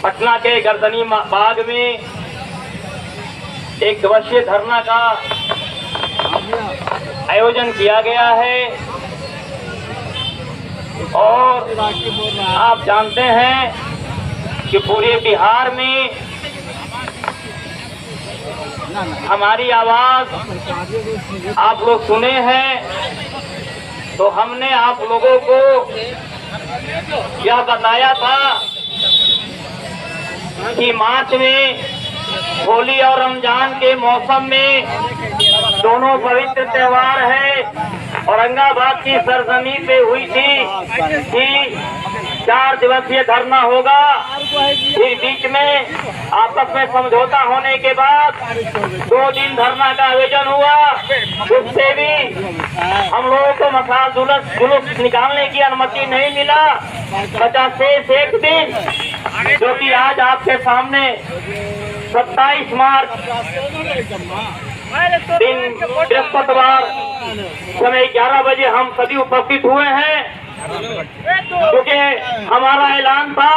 पटना के गर्दनी बाग में एक दिवसीय धरना का आयोजन किया गया है और आप जानते हैं कि पूरे बिहार में हमारी आवाज आप लोग सुने हैं, तो हमने आप लोगों को यह बताया था कि मार्च में होली और रमजान के मौसम में दोनों पवित्र त्योहार है। औरंगाबाद की सरजमी पे हुई थी कि 4 दिवसीय धरना होगा। फिर बीच में आपस में समझौता होने के बाद 2 दिन धरना का आयोजन हुआ। उससे भी हम लोगों को मसाल जुलूस निकालने की अनुमति नहीं मिला। 50 एक दिन, जो कि आज आपके सामने 27 मार्च दिन बृहस्पतिवार समय 11 बजे हम सभी उपस्थित हुए हैं, क्योंकि हमारा ऐलान था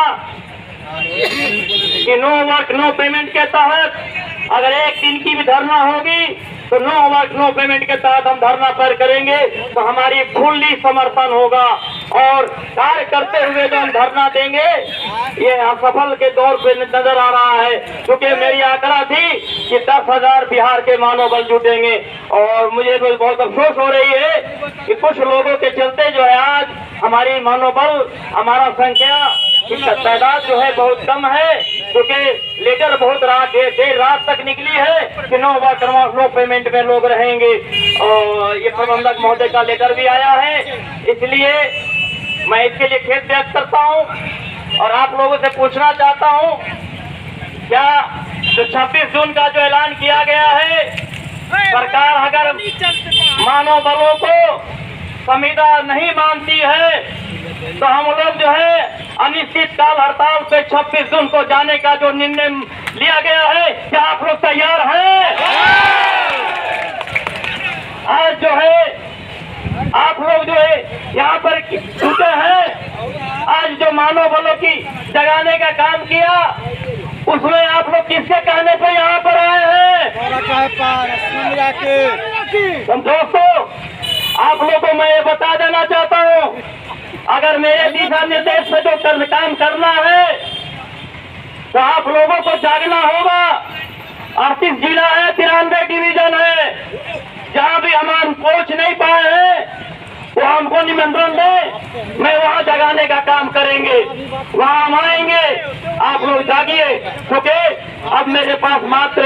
कि नो वर्क नो पेमेंट के तहत अगर एक दिन की भी धरना होगी तो नो वर्क नो पेमेंट के तहत हम धरना पर करेंगे, तो हमारी फुल्ली समर्थन होगा। और कार्य करते हुए जो हम धरना देंगे ये असफल के दौर पे नजर आ रहा है, क्योंकि मेरी आग्रह थी कि 10,000 बिहार के मानव बल जुटेंगे। और मुझे बहुत अफसोस हो रही है कि कुछ लोगों के चलते जो है आज हमारी मानव बल, हमारा संख्या तादाद जो है बहुत कम है, क्योंकि लेटर बहुत देर रात तक निकली है कि नो वर्क नो पेमेंट में लोग रहेंगे। और ये प्रबंधक महोदय का लेटर भी आया है, इसलिए मैं इसके लिए खेद व्यक्त करता हूं और आप लोगों से पूछना चाहता हूं, क्या जो 26 जून का जो ऐलान किया गया है, सरकार अगर मानव बलों को संविदा नहीं मानती है तो हम लोग जो है अनिश्चित काल हड़ताल पे 26 जून को जाने का जो निर्णय लिया गया है, क्या आप लोग तैयार हैं? आज जो है आप लोग जो है यहाँ पर जुटे हैं, आज जो मानव बलों की जगाने का काम किया उसमें आप लोग किसके कहने पे यहाँ पर आए हैं? दोस्तों, आप लोगों को मैं ये बता देना चाहता हूँ, अगर मेरे दिशा निर्देश से जो काम करना है तो आप लोगों को जागना होगा। 38 जिला है, 93 डिवीजन है, जहाँ भी हम पहुंच नहीं पाए हैं वो हमको निमंत्रण दे, मैं वहाँ जगाने का काम करेंगे, वहाँ हम आएंगे। आप लोग जागिए, क्योंकि अब मेरे पास मात्र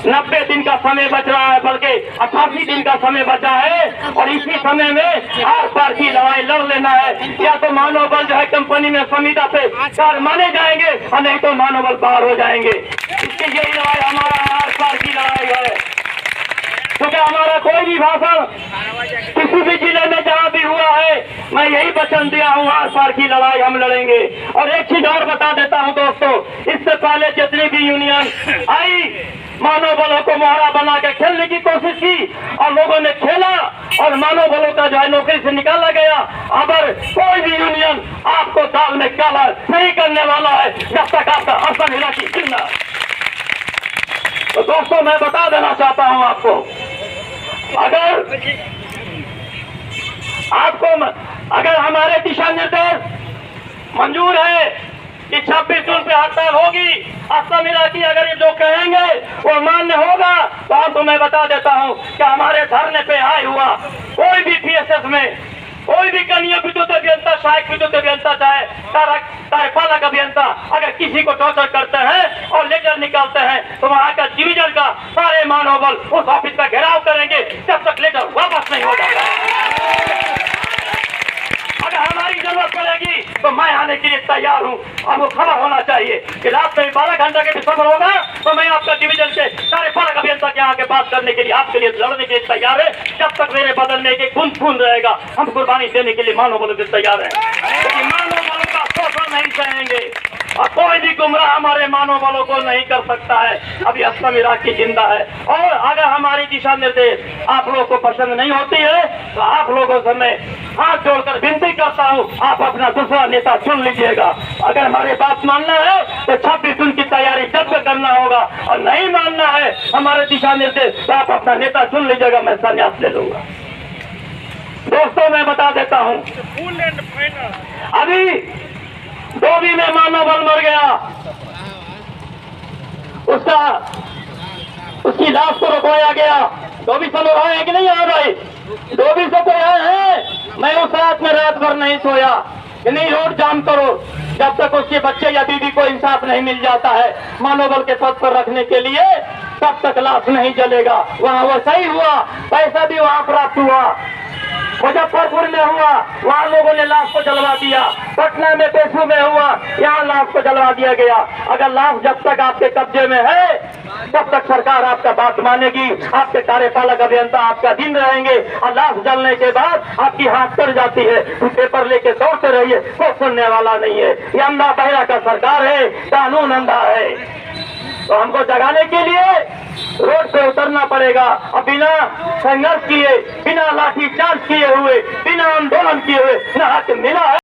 90 दिन का समय बच रहा है, बल्कि 88 दिन का समय बचा है। और इसी समय में आर पार की लड़ाई लड़ लेना है, या तो मानव बल जो है कंपनी में संविदा पे कार माने जाएंगे और नहीं तो मानव बल बाहर हो जाएंगे। इसकी यही लड़ाई हमारा आर पार की लड़ाई है, क्योंकि हमारा कोई भी भाषण किसी भी जिले में जहाँ भी हुआ है, मैं यही वचन दिया हूँ, आर पार की लड़ाई हम लड़ेंगे। और एक चीज और बता देता हूँ दोस्तों, इससे पहले जितनी भी यूनियन आई मानव बलों को मोहरा बना के खेलने की कोशिश की और लोगों ने खेला और मानव बलों का जो है नौकरी से निकाला गया। अगर कोई भी यूनियन आपको दाल में काला नहीं करने वाला है जब तक आपका असम इलाकी जिंदा। तो दोस्तों, मैं बता देना चाहता हूं आपको, अगर हमारे दिशा निर्देश मंजूर है कि 26 जून पे हड़ताल होगी, असम इलाकी अगर ये जो कहेंगे वो मान्य होगा, तो आपको मैं बता देता हूं कि हमारे धरने पे आए हुआ कोई भी पीएसएस में कोई भी कन्या विद्युत अभियंता, सहायक विद्युत अभियंता, चाहे कार्यपालक अभियंता, अगर किसी को टॉर्चर करते हैं और लेटर निकालते हैं तो वहाँ का डिवीजन का सारे मानव बल उस ऑफिस का घेराव करेंगे जब तक लेटर वापस नहीं हो जाता। अगर हमारी जरूरत पड़ेगी तो मैं आने के लिए तैयार हूँ। अब वो खबर होना चाहिए कि रात में 12 घंटे के भी सफर होगा तो मैं आपका डिवीजन के कार्यपालक अभियंता के यहाँ के बात करने के लिए, आपके लिए लड़ने के लिए तैयार है। जब तक मेरे बदन में एक खून खून रहेगा, हम कुर्बानी देने के लिए मानव बलों से तैयार है। लेकिन मानव बलों का शोषण नहीं सहेंगे और कोई भी गुमराह हमारे मानव बलों को नहीं कर सकता है। अभी असम इलाकी जिंदा है। और अगर हमारी दिशा निर्देश आप लोगों को पसंद नहीं होती है तो आप लोगों से मैं हाथ जोड़कर विनती करता हूँ, आप अपना दूसरा नेता चुन लीजिएगा। अगर हमारे बात मानना है तो 26 जून की तैयारी जब तक करना होगा, और नहीं मानना है हमारे दिशा निर्देश तो आप अपना नेता चुन लीजिएगा, मैं संन्यास ले लूंगा। दोस्तों, मैं बता देता हूँ, अभी डोभी में मानव बल मर गया, उसकी लाश को रुकवाया गया। डोभी से लोग आए हैं कि नहीं आए भाई? डोभी से कोई आए हैं? मैं उस रात में रात भर नहीं सोया कि नहीं रोड जाम करो, जब तक उसके बच्चे या बीवी को इंसाफ नहीं मिल जाता है मनोबल के पद पर रखने के लिए, तब तक लाश नहीं जलेगा। वहाँ वो सही हुआ, पैसा भी वहाँ प्राप्त हुआ, मुजफ्फरपुर में हुआ, वहाँ लोगों ने लाश को जलवा दिया, पटना में पेशू में हुआ, यहाँ लाश को जलवा दिया गया। अगर लाश जब तक आपके कब्जे में है तब तक सरकार आपका बात मानेगी, आपके कार्यपालक अभियंता आपका दिन रहेंगे, और लाश जलने के बाद आपकी हाथ कर जाती है, पेपर लेके दौड़ते रहिए, कोई सुनने वाला नहीं है। ये अंधा बहरा का सरकार है, कानून अंधा है। तो हमको जगाने के लिए रोड पे उतरना पड़ेगा, और बिना संघर्ष किए, बिना लाठीचार्ज किए हुए, बिना आंदोलन किए हुए न हक मिला है।